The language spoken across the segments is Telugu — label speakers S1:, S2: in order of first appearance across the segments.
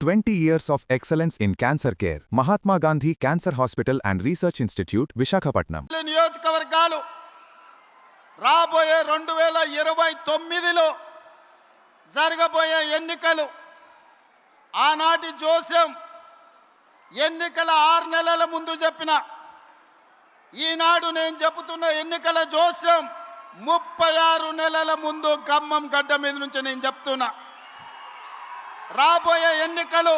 S1: 20 years of excellence in cancer care. Mahatma Gandhi Cancer Hospital and Research Institute, Vishakhapatnam.
S2: నియోజకవర్గాలు రాబోయే 2029లో జరగబోయే ఎన్నికలు ఆనాటి జోస్యం ఎన్నికల 6 నెలల ముందు చెప్పిన ఈనాడు నేను చెబుతున్న ఎన్నికల జోస్యం 36 నెలల ముందు ఖమ్మం గడ్డ మీద నుంచి నేను చెప్తున్నా. రాబోయే ఎన్నికలు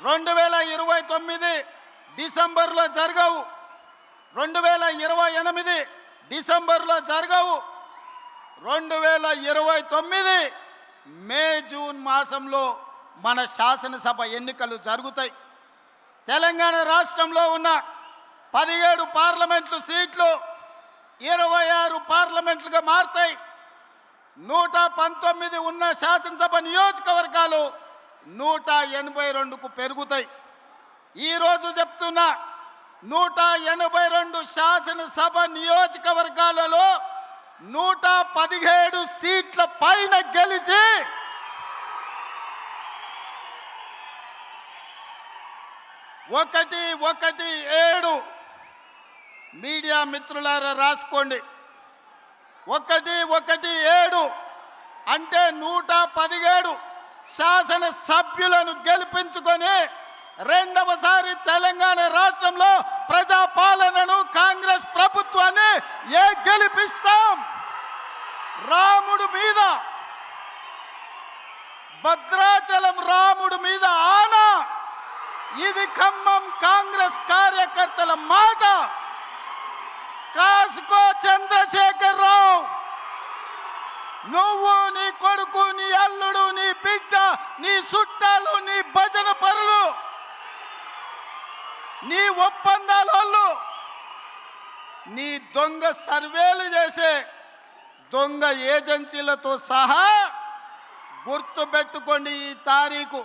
S2: 2029 డిసెంబర్లో జరగవు, 2028 డిసెంబర్లో జరగవు, 2029 మే జూన్ మాసంలో మన శాసనసభ ఎన్నికలు జరుగుతాయి. తెలంగాణ రాష్ట్రంలో ఉన్న 17 పార్లమెంట్లు సీట్లు 26 పార్లమెంట్లుగా మారుతాయి. 119 ఉన్న శాసనసభ నియోజకవర్గాలు 182కు పెరుగుతాయి. ఈరోజు చెప్తున్నా 182 శాసనసభ నియోజకవర్గాలలో 117 సీట్ల పైన గెలిచి 117 మీడియా మిత్రులారా రాసుకోండి. 117 అంటే 117 శాసన సభ్యులను గెలిపించుకొని రెండవసారి తెలంగాణ రాష్ట్రంలో ప్రజాపాలనను కాంగ్రెస్ ప్రభుత్వాన్ని గెలిపిస్తాం. రాముడు మీద, భద్రాచలం రాముడు మీద ఆనా. ఇది ఖమ్మం కాంగ్రెస్ కార్యకర్తల మాట. కాసుకో చంద్రశేఖర్ రావు, నువ్వు, నీ కొడుకు, నీ అల్లుడు, నీ బిడ్డ, నీ చుట్టాలు, నీ భజన పరులు, నీ ఒప్పందాలు, నీ దొంగ సర్వేలు చేసే దొంగ ఏజెన్సీలతో సహా గుర్తుపెట్టుకోండి ఈ తారీఖు.